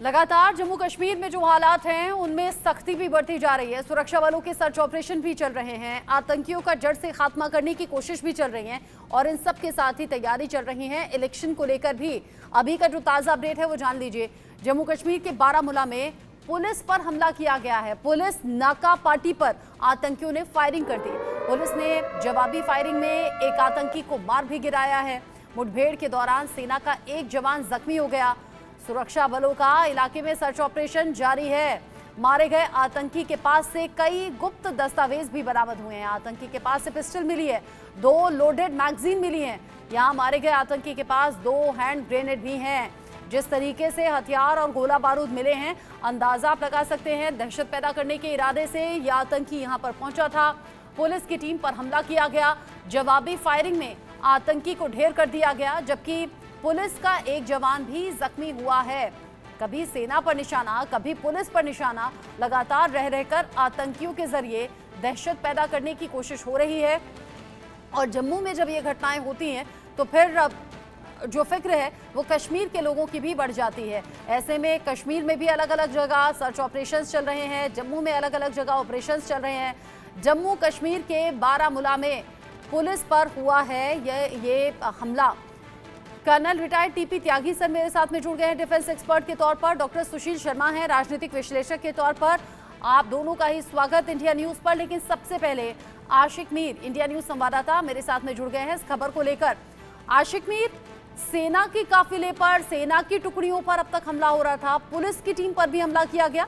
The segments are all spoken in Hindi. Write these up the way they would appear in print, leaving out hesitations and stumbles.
लगातार जम्मू कश्मीर में जो हालात हैं उनमें सख्ती भी बढ़ती जा रही है। सुरक्षा बलों के सर्च ऑपरेशन भी चल रहे हैं, आतंकियों का जड़ से खात्मा करने की कोशिश भी चल रही है और इन सब के साथ ही तैयारी चल रही है इलेक्शन को लेकर भी। अभी का जो ताजा अपडेट है वो जान लीजिए। जम्मू कश्मीर के बारामूला में पुलिस पर हमला किया गया है। पुलिस नाका पार्टी पर आतंकियों ने फायरिंग कर दी। पुलिस ने जवाबी फायरिंग में एक आतंकी को मार भी गिराया है। मुठभेड़ के दौरान सेना का एक जवान जख्मी हो गया। सुरक्षा बलों का इलाके में सर्च ऑपरेशन जारी है। मारे गए आतंकी के पास से कई गुप्त दस्तावेज भी बरामद हुए हैं। आतंकी के पास से पिस्टल मिली है, 2 लोडेड मैगजीन मिली हैं। यहां मारे गए आतंकी के पास 2 हैंड ग्रेनेड भी हैं। जिस तरीके से हथियार और गोला बारूद मिले हैं, अंदाजा आप लगा सकते हैं दहशत पैदा करने के इरादे से यह आतंकी यहां पर पहुंचा था। पुलिस की टीम पर हमला किया गया। जवाबी फायरिंग में आतंकी को ढेर कर दिया गया, जबकि पुलिस का एक जवान भी जख्मी हुआ है। कभी सेना पर निशाना, कभी पुलिस पर निशाना, लगातार रह रहकर आतंकियों के जरिए दहशत पैदा करने की कोशिश हो रही है। और जम्मू में जब ये घटनाएं होती हैं तो फिर जो फिक्र है वो कश्मीर के लोगों की भी बढ़ जाती है। ऐसे में कश्मीर में भी अलग अलग जगह सर्च ऑपरेशंस चल रहे हैं, जम्मू में अलग अलग जगह ऑपरेशंस चल रहे हैं। जम्मू कश्मीर के बारामूला में पुलिस पर हुआ है ये हमला। कर्नल रिटायर्ड टीपी त्यागी सर मेरे साथ में जुड़ गए हैं डिफेंस एक्सपर्ट के तौर पर। डॉक्टर सुशील शर्मा हैं राजनीतिक विश्लेषक के तौर पर। आप दोनों का ही स्वागत इंडिया न्यूज पर। लेकिन सबसे पहले आशिक मीर इंडिया न्यूज संवाददाता मेरे साथ में जुड़ गए हैं इस खबर को लेकर। आशिक मीर, सेना के काफिले पर, सेना की टुकड़ियों पर अब तक हमला हो रहा था, पुलिस की टीम पर भी हमला किया गया।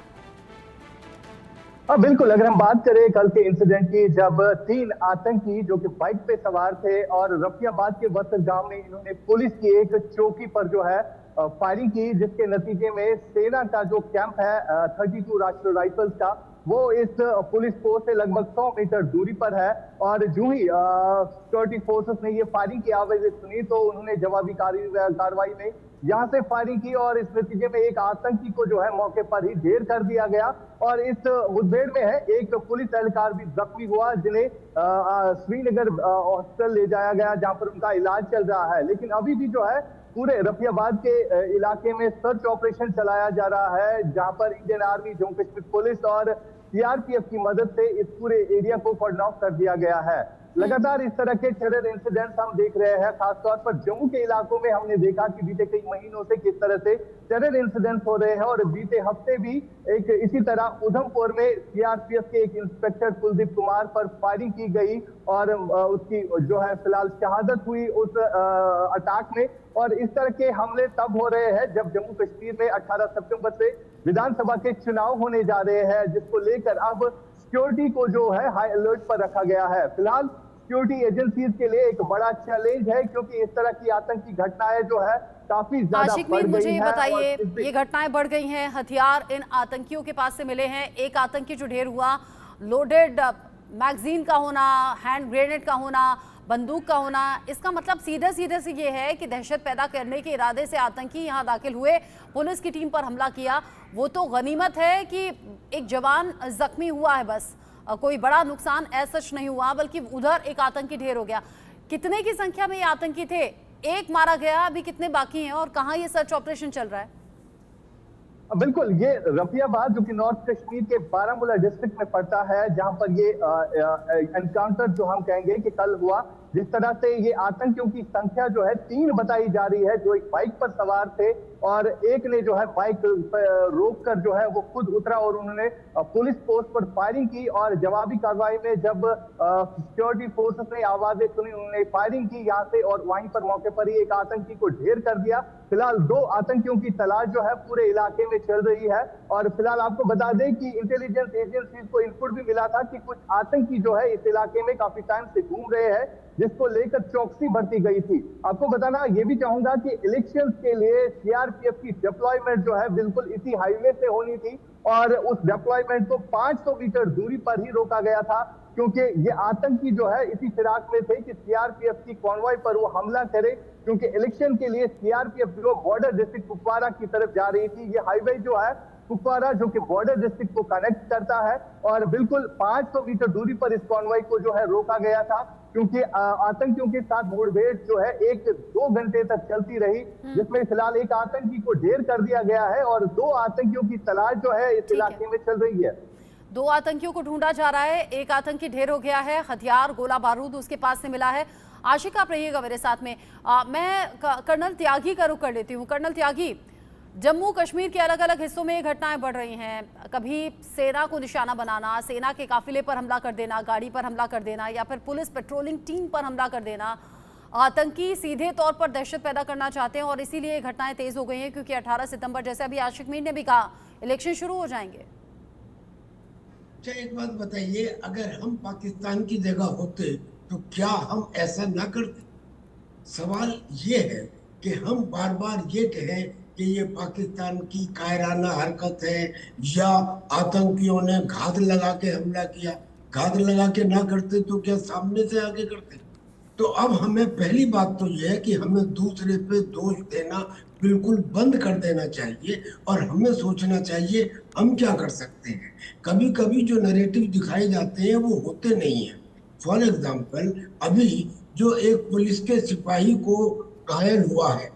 हाँ बिल्कुल, अगर हम बात करें कल के इंसिडेंट की, जब 3 आतंकी जो कि बाइक पे सवार थे और रफियाबाद के वस्त्र गांव में इन्होंने पुलिस की एक चौकी पर जो है फायरिंग की, जिसके नतीजे में सेना का जो कैंप है 32 राष्ट्रीय राइफल्स का, वो इस पुलिस पोस्ट से लगभग 100 मीटर दूरी पर है। और जो ही सिक्योरिटी फोर्सेस ने ये फायरिंग की आवाज सुनी तो उन्होंने जवाबी कार्रवाई में यहाँ से फायरिंग की और इस नतीजे में एक आतंकी को जो है मौके पर ही ढेर कर दिया गया। और इस मुठभेड़ में है एक पुलिस एहलकार भी जख्मी हुआ, जिन्हें श्रीनगर हॉस्पिटल ले जाया गया, जहां पर उनका इलाज चल रहा है। लेकिन अभी भी जो है पूरे रफियाबाद के इलाके में सर्च ऑपरेशन चलाया जा रहा है, जहां पर Indian army, Jammu Kashmir police और सीआरपीएफ की मदद से इस पूरे एरिया को कॉर्डन ऑफ कर दिया गया है। लगातार इस तरह के टेरर इंसिडेंट्स हम देख रहे हैं, खासतौर पर जम्मू के इलाकों में। हमने देखा कि बीते कई महीनों से किस तरह से टेरर इंसिडेंट्स हो रहे हैं और बीते हफ्ते भी एक इसी तरह उधमपुर में सीआरपीएफ के एक इंस्पेक्टर कुलदीप कुमार पर फायरिंग की गई और उसकी जो है फिलहाल शहादत हुई उस अटैक में। और इस तरह के हमले तब हो रहे हैं जब जम्मू कश्मीर में 18 सितंबर से विधानसभा के चुनाव होने जा रहे हैं, जिसको लेकर अब सिक्योरिटी को जो है हाई अलर्ट पर रखा गया है। फिलहाल सिक्योरिटी एजेंसीज के लिए एक बड़ा चैलेंज है, क्योंकि इस तरह की आतंकी घटनाएं जो है काफी ज्यादा बढ़ गई मुझे हैं। बताइए, ये घटनाएं बढ़ गई हैं, हथियार इन आतंकियों के पास से मिले हैं। एक आतंकी जो ढेर हुआ, लोडेड मैगजीन का होना, हैंड ग्रेनेड का होना, बंदूक का होना, इसका मतलब सीधे सीधे से ये है कि दहशत पैदा करने के इरादे से आतंकी यहाँ दाखिल हुए, पुलिस की टीम पर हमला किया। वो तो गनीमत है कि एक जवान जख्मी हुआ है, बस कोई बड़ा नुकसान ऐसा सच नहीं हुआ, बल्कि उधर एक आतंकी ढेर हो गया। कितने की संख्या में ये आतंकी थे? एक मारा गया, अभी कितने बाकी हैं और कहाँ ये सर्च ऑपरेशन चल रहा है? बिल्कुल, ये रफियाबाद जो कि नॉर्थ कश्मीर के बारामूला डिस्ट्रिक्ट में पड़ता है, जहां पर ये एनकाउंटर जो हम कहेंगे कि कल हुआ। जिस तरह से ये आतंकियों की संख्या जो है 3 बताई जा रही है, जो एक बाइक पर सवार थे और एक ने जो है बाइक रोक कर जो है वो खुद उतरा और उन्होंने पुलिस पोस्ट पर फायरिंग की। और जवाबी कार्रवाई में जब सिक्योरिटी फोर्सेस ने आवाजें सुनी, उन्होंने फायरिंग की यहाँ से और वहीं पर मौके पर ही एक आतंकी को ढेर कर दिया। फिलहाल 2 आतंकियों की तलाश जो है पूरे इलाके में चल रही है। और फिलहाल आपको बता दें कि इंटेलिजेंस एजेंसीज को इनपुट भी मिला था कि कुछ आतंकी जो है इस इलाके में काफी टाइम से घूम रहे हैं, जिसको लेकर चौकसी बढ़ती गई थी। आपको बताना ये भी चाहूंगा कि इलेक्शंस के लिए सीआरपीएफ की डिप्लॉयमेंट जो है बिल्कुल इसी हाईवे से होनी थी और उस डिप्लॉयमेंट को 500 मीटर दूरी पर ही रोका गया था, क्योंकि ये आतंकी जो है इसी फिराक में थे कि सीआरपीएफ की कॉन्वॉय पर वो हमला करे, क्योंकि इलेक्शन के लिए सीआरपीएफ जो बॉर्डर डिस्ट्रिक्ट कुपवारा की तरफ जा रही थी। ये हाईवे जो है कुपवारा, जो कि बॉर्डर डिस्ट्रिक्ट को कनेक्ट करता है। और बिल्कुल 500 मीटर दूरी पर इस कॉन्वॉय को जो है रोका गया था, क्योंकि आतंकियों के साथ मुठभेड़ जो है 1-2 घंटे तक चलती रही, जिसमें फिलहाल एक आतंकी को ढेर कर दिया गया है और 2 आतंकियों की तलाश जो है इस इलाके में चल रही है। 2 आतंकियों को ढूंढा जा रहा है, एक आतंकी ढेर हो गया है, हथियार गोला बारूद उसके पास से मिला है। आशिक, आप रहिएगा मेरे साथ में। मैं कर्नल त्यागी का रुख कर लेती हूँ। कर्नल त्यागी, जम्मू कश्मीर के अलग अलग हिस्सों में घटनाएं बढ़ रही हैं, कभी सेना को निशाना बनाना, सेना के काफिले पर हमला कर देना, गाड़ी पर हमला कर देना, या फिर पुलिस पेट्रोलिंग टीम पर हमला कर देना। आतंकी सीधे तौर पर दहशत पैदा करना चाहते हैं और इसीलिए घटनाएं तेज हो गई हैं, क्योंकि 18 सितंबर जैसे अभी आशिक मीर ने भी कहा, इलेक्शन शुरू हो जाएंगे। अच्छा, एक बात बताइए, अगर हम पाकिस्तान की जगह होते तो क्या हम ऐसा ना करते? सवाल ये है कि हम बार बार ये कहें कि ये पाकिस्तान की कायराना हरकत है या आतंकियों ने घात लगा के हमला किया। घात लगा के ना करते तो क्या सामने से आगे करते? तो अब हमें पहली बात तो यह है कि हमें दूसरे पे दोष देना बिल्कुल बंद कर देना चाहिए और हमें सोचना चाहिए हम क्या कर सकते हैं। कभी कभी जो नैरेटिव दिखाए जाते हैं वो होते नहीं हैं। फॉर एग्जाम्पल, अभी जो एक पुलिस के सिपाही को घायल हुआ है,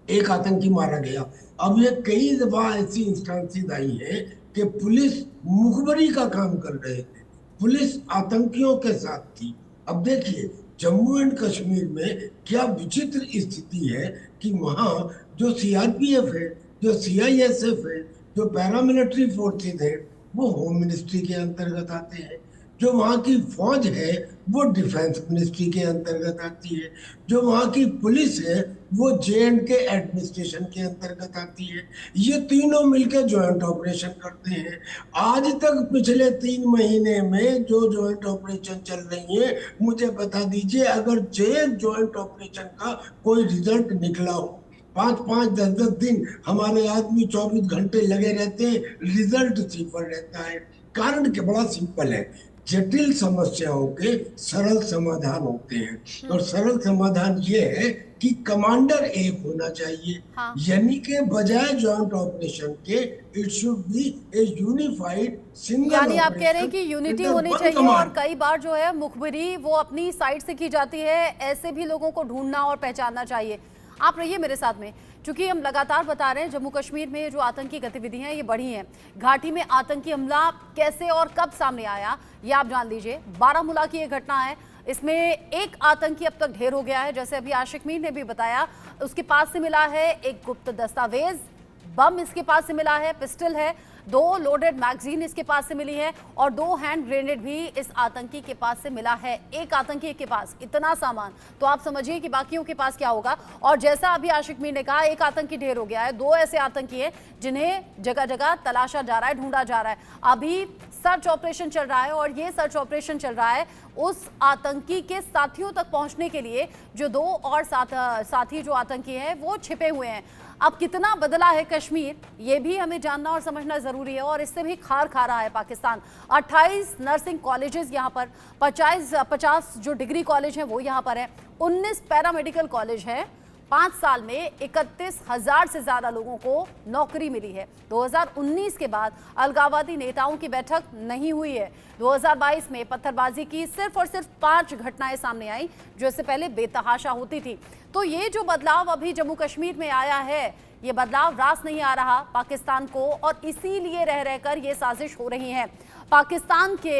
एक आतंकी मारा गया, अब ये कई दफा ऐसी इंस्टांसेस आई हैं कि पुलिस मुखबरी का काम कर रहे थे, पुलिस आतंकियों के साथ थी। अब देखिए, जम्मू एंड कश्मीर में क्या विचित्र स्थिति है कि वहाँ जो सीआरपीएफ है, जो सीआईएसएफ है, जो पैरामिलिट्री फोर्सेज है, वो होम मिनिस्ट्री के अंतर्गत आते हैं। जो वहाँ की फौज है वो डिफेंस मिनिस्ट्री के अंतर्गत आती है। जो वहाँ की पुलिस है वो J&K एडमिनिस्ट्रेशन के अंतर्गत आती है। ये तीनों मिलकर ज्वाइंट ऑपरेशन करते हैं। आज तक पिछले 3 महीने में जो ज्वाइंट ऑपरेशन चल रही है, मुझे बता दीजिए अगर ज्वाइंट ऑपरेशन का कोई रिजल्ट निकला हो। 5-5, 10-10 दिन हमारे आदमी 24 घंटे लगे रहते हैं, रिजल्ट सिंपल रहता है। कारण के बड़ा सिंपल है, जटिल समस्याओं के सरल समाधान होते हैं और सरल समाधान ये है कि कमांडर एक होना चाहिए। हाँ। यानी के बजाय जॉइंट ऑपरेशन के it should be A unified single. यानी आप कह रहे हैं कि यूनिटी होनी चाहिए और कई बार जो है मुखबिरी वो अपनी साइड से की जाती है, ऐसे भी लोगों को ढूंढना और पहचानना चाहिए। आप रहिए मेरे साथ में, क्योंकि हम लगातार बता रहे हैं जम्मू कश्मीर में जो आतंकी गतिविधियां हैं ये बढ़ी हैं। घाटी में आतंकी हमला कैसे और कब सामने आया ये आप जान लीजिए। बारामूला की ये घटना है, इसमें एक आतंकी अब तक ढेर हो गया है, जैसे अभी आशिक मीर ने भी बताया। उसके पास से मिला है एक गुप्त दस्तावेज, बम इसके पास से मिला है, पिस्टल है, 2 लोडेड मैगजीन इसके पास से मिली है और 2 हैंड ग्रेनेड भी इस आतंकी के पास से मिला है। एक आतंकी के पास इतना सामान, तो आप समझिए कि बाकियों के पास क्या होगा। और जैसा अभी आशिक मीर ने कहा, एक आतंकी ढेर हो गया है, 2 ऐसे आतंकी हैं जिन्हें जगह जगह तलाशा जा रहा है, ढूंढा जा रहा है। अभी सर्च ऑपरेशन चल रहा है और ये सर्च ऑपरेशन चल रहा है उस आतंकी के साथियों तक पहुंचने के लिए, जो 2 और साथी जो आतंकी हैं वो छिपे हुए हैं। अब कितना बदला है कश्मीर, ये भी हमें जानना और समझना जरूरी है और इससे भी खार खा रहा है पाकिस्तान। 28 नर्सिंग कॉलेजेस यहाँ पर, 50 जो डिग्री कॉलेज हैं वो यहाँ पर है, 19 पैरामेडिकल कॉलेज है। 5 साल में 31,000 से ज्यादा लोगों को नौकरी मिली है। 2019 के बाद अलगाववादी नेताओं की बैठक नहीं हुई है। 2022 में पत्थरबाजी की सिर्फ और सिर्फ 5 घटनाएं सामने आई, जो इससे पहले बेतहाशा होती थी। तो ये जो बदलाव अभी जम्मू कश्मीर में आया है, ये बदलाव रास नहीं आ रहा पाकिस्तान को और इसीलिए रह रहकर ये साजिश हो रही है। पाकिस्तान के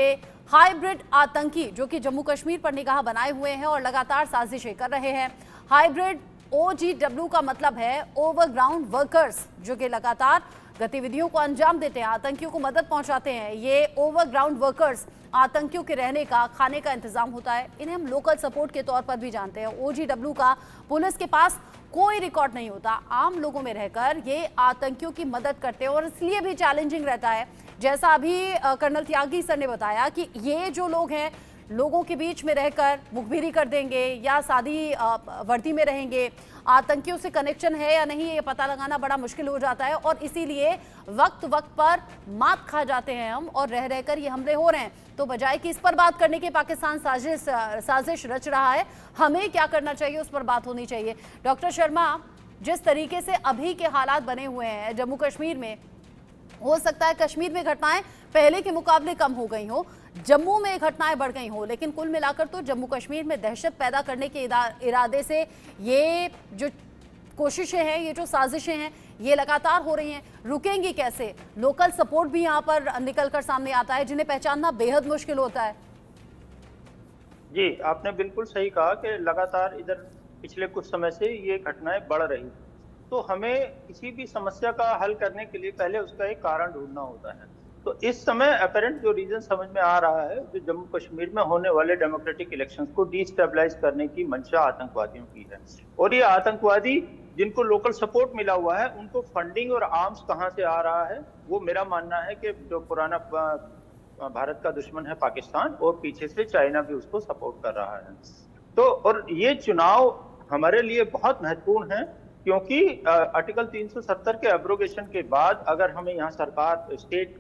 हाइब्रिड आतंकी जो कि जम्मू कश्मीर पर निगाह बनाए हुए हैं और लगातार साजिशें कर रहे हैं। हाइब्रिड OGW का मतलब है ओवरग्राउंड वर्कर्स, जो कि लगातार गतिविधियों को अंजाम देते हैं, आतंकियों को मदद पहुंचाते हैं। ये ओवरग्राउंड वर्कर्स आतंकियों के रहने का, खाने का इंतजाम होता है। इन्हें हम लोकल सपोर्ट के तौर पर भी जानते हैं। OGW का पुलिस के पास कोई रिकॉर्ड नहीं होता, आम लोगों में रहकर ये आतंकियों की मदद करते हैं और इसलिए भी चैलेंजिंग रहता है। जैसा अभी कर्नल त्यागी सर ने बताया कि ये जो लोग हैं, लोगों के बीच में रहकर मुखबिरी कर देंगे या सादी वर्दी में रहेंगे, आतंकियों से कनेक्शन है या नहीं ये पता लगाना बड़ा मुश्किल हो जाता है और इसीलिए वक्त वक्त पर मात खा जाते हैं हम और रह रहकर ये हमले हो रहे हैं। तो बजाय कि इस पर बात करने के पाकिस्तान साजिश रच रहा है, हमें क्या करना चाहिए उस पर बात होनी चाहिए। डॉक्टर शर्मा, जिस तरीके से अभी के हालात बने हुए हैं जम्मू कश्मीर में, हो सकता है कश्मीर में घटनाएं पहले के मुकाबले कम हो गई हो, जम्मू में घटनाएं बढ़ गई हो, लेकिन कुल मिलाकर तो जम्मू कश्मीर में दहशत पैदा करने के इरादे से ये जो कोशिशें हैं, ये जो साजिशें हैं, ये लगातार हो रही हैं। रुकेंगी कैसे? लोकल सपोर्ट भी यहाँ पर निकलकर सामने आता है, जिन्हें पहचानना बेहद मुश्किल होता है। जी, आपने बिल्कुल सही कहा कि लगातार इधर पिछले कुछ समय से ये घटनाएं बढ़ रही हैं। तो हमें किसी भी समस्या का हल करने के लिए पहले उसका एक कारण ढूंढना होता है। तो इस समय अपरेंट जो रीजन समझ में आ रहा है, जो जम्मू कश्मीर में होने वाले डेमोक्रेटिक इलेक्शंस को डिस्टेबलाइज करने की मंशा आतंकवादियों की है। और ये आतंकवादी जिनको लोकल सपोर्ट मिला हुआ है, उनको फंडिंग और आर्म्स कहाँ से आ रहा है, वो मेरा मानना है कि जो पुराना भारत का दुश्मन है पाकिस्तान, और पीछे से चाइना भी उसको सपोर्ट कर रहा है। तो और ये चुनाव हमारे लिए बहुत महत्वपूर्ण है, क्योंकि आर्टिकल 370 के एब्रोगेशन के बाद अगर हमें यहाँ सरकार, स्टेट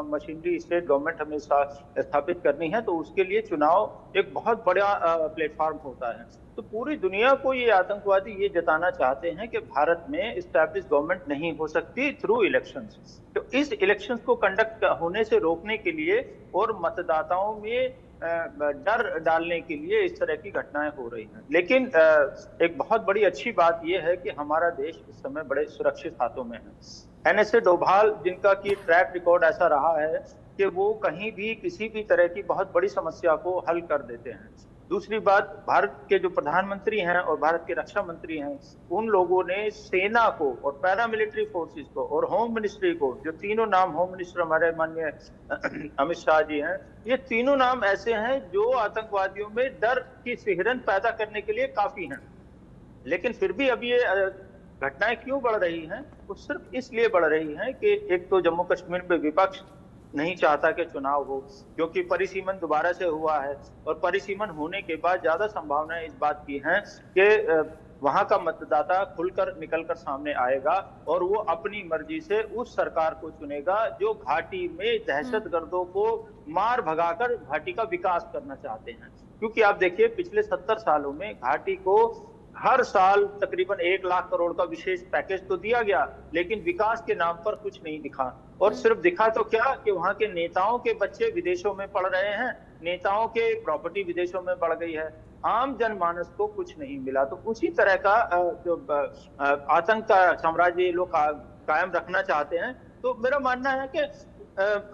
मशीनरी, स्टेट गवर्नमेंट हमें स्थापित करनी है, तो उसके लिए चुनाव एक बहुत बड़ा प्लेटफॉर्म होता है। तो पूरी दुनिया को ये आतंकवादी ये जताना चाहते हैं कि भारत में एस्टैब्लिश गवर्नमेंट नहीं हो सकती थ्रू इलेक्शंस। तो इस इलेक्शंस को कंडक्ट होने से रोकने के लिए और मतदाताओं में डर डालने के लिए इस तरह की घटनाएं हो रही हैं। लेकिन एक बहुत बड़ी अच्छी बात यह है कि हमारा देश इस समय बड़े सुरक्षित हाथों में है। NSA डोभाल, जिनका की ट्रैक रिकॉर्ड ऐसा रहा है कि वो कहीं भी किसी भी तरह की बहुत बड़ी समस्या को हल कर देते हैं। दूसरी बात, भारत के जो प्रधानमंत्री हैं और भारत के रक्षा मंत्री हैं, उन लोगों ने सेना को और पैरामिलिट्री फोर्सेस को और होम मिनिस्ट्री को, जो तीनों नाम होम मिनिस्टर हमारे माननीय अमित शाह जी हैं, ये तीनों नाम ऐसे हैं जो आतंकवादियों में डर की सिहरन पैदा करने के लिए काफी हैं। लेकिन फिर भी अब ये घटनाएं क्यों बढ़ रही हैं? वो सिर्फ इसलिए बढ़ रही हैं कि एक तो जम्मू कश्मीर में विपक्ष नहीं चाहता कि चुनाव हो, क्योंकि परिसीमन दोबारा से हुआ है, और परिसीमन होने के बाद ज्यादा संभावनाएं इस बात की हैं कि वहां का मतदाता खुलकर निकलकर सामने आएगा और वो अपनी मर्जी से उस सरकार को चुनेगा जो घाटी में दहशतगर्दों को मार भगाकर घाटी का विकास करना चाहते हैं। क्योंकि आप देखिए, पिछले 70 सालों में घाटी को हर साल तकरीबन 1 लाख करोड़ का विशेष पैकेज तो दिया गया, लेकिन विकास के नाम पर कुछ नहीं दिखा। और सिर्फ दिखा तो क्या कि वहां के नेताओं के बच्चे विदेशों में पढ़ रहे हैं, नेताओं के प्रॉपर्टी विदेशों में बढ़ गई है, आम जनमानस को कुछ नहीं मिला। तो उसी तरह का जो आतंक का साम्राज्य लोग कायम रखना चाहते हैं। तो मेरा मानना है कि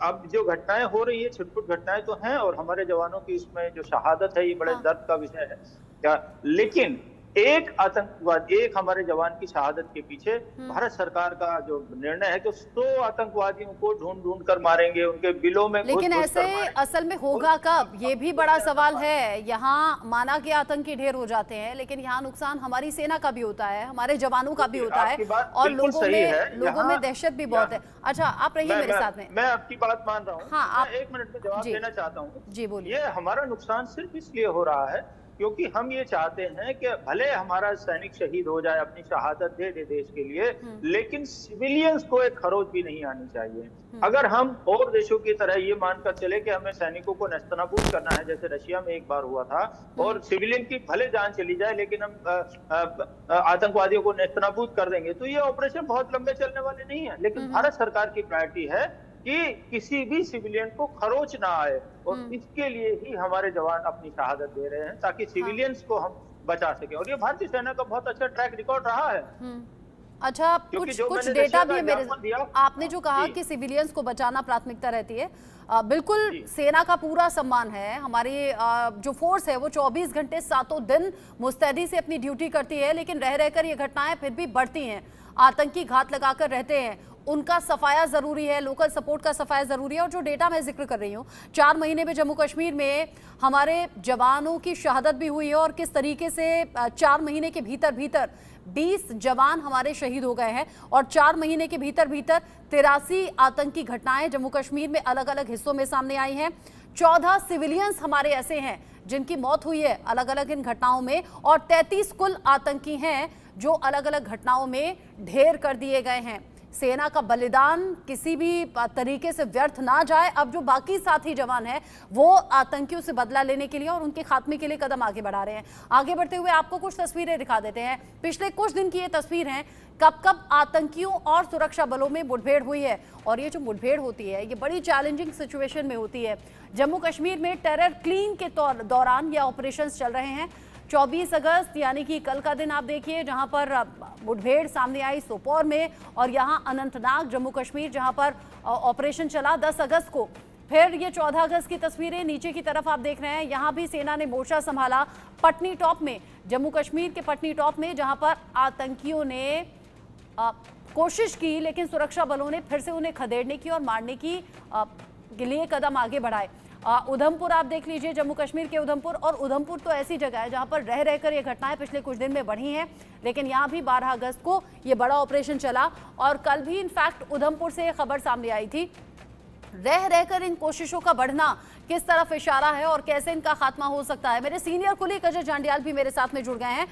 अब जो घटनाएं हो रही है, छिटपुट घटनाएं तो हैं, और हमारे जवानों की इसमें जो शहादत है, ये बड़े दर्द का विषय है क्या। लेकिन एक आतंकवाद, एक हमारे जवान की शहादत के पीछे भारत सरकार का जो निर्णय है कि 100 आतंकवादियों को ढूंढ कर मारेंगे, उनके बिलों में लेकिन ऐसे असल में होगा कब, ये भी बड़ा सवाल है। यहाँ माना कि आतंकी ढेर हो जाते हैं, लेकिन यहाँ नुकसान हमारी सेना का भी होता है, हमारे जवानों का भी होता है, और लोगों में दहशत भी बहुत है। अच्छा, आप रहिए मेरे साथ में, मैं आपकी बात मान रहा हूँ। हाँ, मैं 1 मिनट में जवाब देना चाहता हूँ। जी बोलिए। ये हमारा नुकसान सिर्फ इसलिए हो रहा है क्योंकि हम ये चाहते हैं कि भले हमारा सैनिक शहीद हो जाए, अपनी शहादत दे दे देश के लिए, लेकिन सिविलियंस को एक खरोच भी नहीं आनी चाहिए। अगर हम और देशों की तरह ये मानकर चले कि हमें सैनिकों को नेस्तनाबूद करना है, जैसे रशिया में एक बार हुआ था, और सिविलियन की भले जान चली जाए लेकिन हम आतंकवादियों को नेस्तनाबूद कर देंगे, तो ये ऑपरेशन बहुत लंबे चलने वाले नहीं है। लेकिन भारत सरकार की प्रायोरिटी है कि किसी भी सिविलियन को खरोच ना आए, और इसके लिए ही हमारे जवान अपनी शहादत दे रहे हैं, ताकि सिविलियंस को हम बचा सकें। और ये भारतीय सेना का बहुत अच्छा ट्रैक रिकॉर्ड रहा है। अच्छा, कुछ डेटा भी मेरे, आपने जो कहा कि सिविलियंस को बचाना प्राथमिकता रहती है, बिल्कुल सेना का पूरा सम्मान है। हमारी जो फोर्स है वो 24 घंटे 7 दिन मुस्तैदी से अपनी ड्यूटी करती है, लेकिन रह रहकर ये घटनाएं फिर भी बढ़ती हैं। आतंकी घात लगाकर रहते हैं, उनका सफाया जरूरी है, लोकल सपोर्ट का सफाया जरूरी है। और जो डेटा मैं जिक्र कर रही हूँ, 4 महीने में जम्मू कश्मीर में हमारे जवानों की शहादत भी हुई है, और किस तरीके से 4 महीने के भीतर 20 जवान हमारे शहीद हो गए हैं, और 4 महीने के भीतर 83 आतंकी घटनाएं जम्मू कश्मीर में अलग अलग हिस्सों में सामने आई हैं। 14 सिविलियंस हमारे ऐसे हैं जिनकी मौत हुई है अलग अलग इन घटनाओं में, और 33 कुल आतंकी हैं जो अलग अलग घटनाओं में ढेर कर दिए गए हैं। सेना का बलिदान किसी भी तरीके से व्यर्थ ना जाए। अब जो बाकी साथी जवान हैं वो आतंकियों से बदला लेने के लिए और उनके खात्मे के लिए कदम आगे बढ़ा रहे हैं। आगे बढ़ते हुए आपको कुछ तस्वीरें दिखा देते हैं। पिछले कुछ दिन की ये तस्वीर है, कब कब आतंकियों और सुरक्षा बलों में मुठभेड़ हुई है। और ये जो मुठभेड़ होती है ये बड़ी चैलेंजिंग सिचुएशन में होती है। जम्मू कश्मीर में टेरर क्लीन के दौरान ये ऑपरेशंस चल रहे हैं। 24 अगस्त यानी कि कल का दिन आप देखिए, जहां पर मुठभेड़ सामने आई सोपोर में, और यहां अनंतनाग जम्मू कश्मीर जहां पर ऑपरेशन चला 10 अगस्त को। फिर ये 14 अगस्त की तस्वीरें नीचे की तरफ आप देख रहे हैं, यहां भी सेना ने मोर्चा संभाला पटनी टॉप में, जम्मू कश्मीर के पटनी टॉप में, जहां पर आतंकियों ने कोशिश की लेकिन सुरक्षा बलों ने फिर से उन्हें खदेड़ने की और मारने की के लिए कदम आगे बढ़ाए। उधमपुर आप देख लीजिए, जम्मू कश्मीर के उधमपुर, और उधमपुर तो ऐसी जगह है जहां पर रह रहकर ये घटनाएं पिछले कुछ दिन में बढ़ी हैं, लेकिन यहां भी 12 अगस्त को ये बड़ा ऑपरेशन चला। और कल भी इनफैक्ट उधमपुर से खबर सामने आई थी। रह रहकर इन कोशिशों का बढ़ना किस तरफ इशारा है और कैसे इनका खात्मा हो सकता है। मेरे सीनियर कुलीग अजय जांडियाल भी मेरे साथ में जुड़ गए हैं।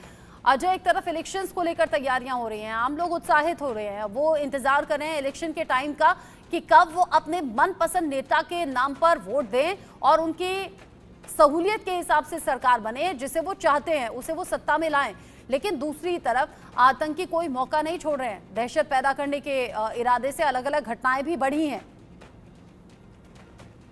अजय, एक तरफ इलेक्शंस को लेकर तैयारियां हो रही हैं, आम लोग उत्साहित हो रहे हैं, वो इंतजार कर रहे हैं इलेक्शन के टाइम का कि कब वो अपने मनपसंद नेता के नाम पर वोट दें और उनकी सहूलियत के हिसाब से सरकार बने, जिसे वो चाहते हैं उसे वो सत्ता में लाएं। लेकिन दूसरी तरफ आतंकी कोई मौका नहीं छोड़ रहे हैं, दहशत पैदा करने के इरादे से अलग अलग घटनाएं भी बढ़ी हैं।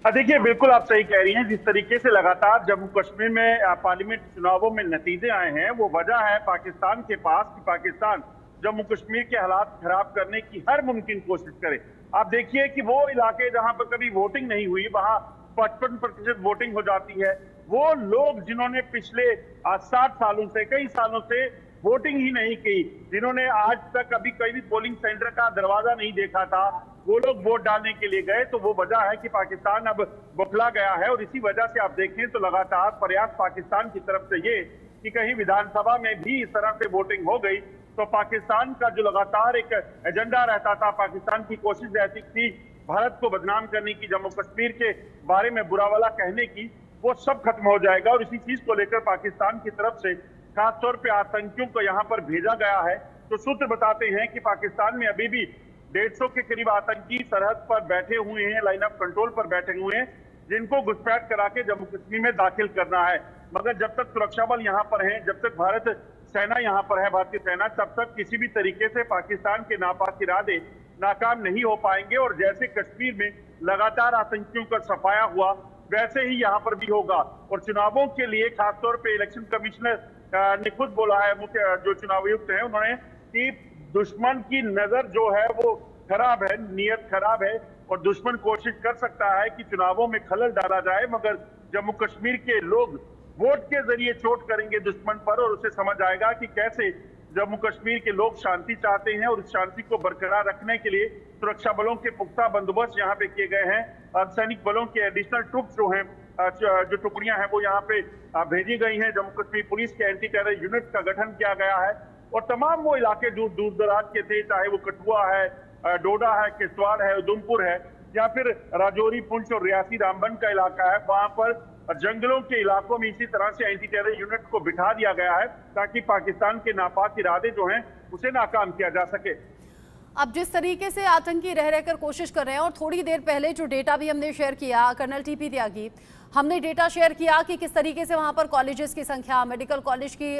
देखिए, बिल्कुल आप सही कह रही हैं। जिस तरीके से लगातार जम्मू कश्मीर में पार्लियामेंट चुनावों में नतीजे आए हैं, वो वजह है पाकिस्तान के पास कि पाकिस्तान जम्मू कश्मीर के हालात खराब करने की हर मुमकिन कोशिश करे। आप देखिए कि वो इलाके जहां पर कभी वोटिंग नहीं हुई, वहां 55% वोटिंग हो जाती है। वो लोग जिन्होंने पिछले 60 सालों से, कई सालों से वोटिंग ही नहीं की, जिन्होंने आज तक कभी कोई भी पोलिंग सेंटर का दरवाजा नहीं देखा था, वो लोग वोट डालने के लिए गए। तो वो वजह है कि पाकिस्तान अब बौखला गया है। और इसी वजह से आप देखें तो लगातार प्रयास पाकिस्तान की तरफ से ये कि कहीं विधानसभा में भी इस तरह से वोटिंग हो गई तो पाकिस्तान का जो लगातार एक एजेंडा रहता था, पाकिस्तान की कोशिश रहती थी भारत को बदनाम करने की, जम्मू कश्मीर के बारे में बुरा भला कहने की, वो सब खत्म हो जाएगा। और इसी चीज को लेकर पाकिस्तान की तरफ से खासतौर पे आतंकियों को यहाँ पर भेजा गया है। तो सूत्र बताते हैं कि पाकिस्तान में अभी भी 150 के करीब आतंकी सरहद पर बैठे हुए हैं, लाइन ऑफ कंट्रोल पर बैठे हुए हैं, जिनको घुसपैठ करा के जम्मू कश्मीर में दाखिल करना है। मगर जब तक सुरक्षा बल यहाँ पर हैं, जब तक भारत सेना यहाँ पर है, भारतीय सेना, तब तक किसी भी तरीके से पाकिस्तान के नापाक इरादे नाकाम नहीं हो पाएंगे। और जैसे कश्मीर में लगातार आतंकियों का सफाया हुआ, वैसे ही यहाँ पर भी होगा। और चुनावों के लिए खासतौर पे इलेक्शन कमिश्नर ने खुद बोला है, मुख्य जो चुनाव आयुक्त हैं उन्होंने, कि दुश्मन की नजर जो है वो खराब है, नीयत खराब है, और दुश्मन कोशिश कर सकता है कि चुनावों में खलल डाला जाए, मगर जम्मू कश्मीर के लोग वोट के जरिए चोट करेंगे दुश्मन पर, और उसे समझ आएगा कि कैसे जम्मू कश्मीर के लोग शांति चाहते हैं। और इस शांति को बरकरार रखने के लिए सुरक्षा बलों के पुख्ता बंदोबस्त यहाँ पे किए गए हैं। अर्धसैनिक बलों के एडिशनल ट्रुप्स जो हैं, जो टुकड़ियां हैं, वो यहाँ पे भेजी गई हैं। जम्मू कश्मीर पुलिस के एंटी टेरर यूनिट का गठन किया गया है। और तमाम वो इलाके जो दूर दराज के थे, चाहे वो कठुआ है, डोडा है, किश्तवाड़ है, उधमपुर है, या फिर राजौरी, पुंछ और रियासी रामबन का इलाका है, वहां पर जंगलों के इलाकों में इसी तरह से एंटी टेरर यूनिट को बिठा दिया गया है ताकि पाकिस्तान के नापाक इरादे जो हैं उसे नाकाम किया जा सके। अब जिस तरीके से आतंकी रह रहकर कोशिश कर रहे हैं, और थोड़ी देर पहले जो डेटा भी हमने शेयर किया, कर्नल टीपी त्यागी, हमने डेटा शेयर किया कि किस तरीके से वहां पर कॉलेजेस की संख्या, मेडिकल कॉलेज की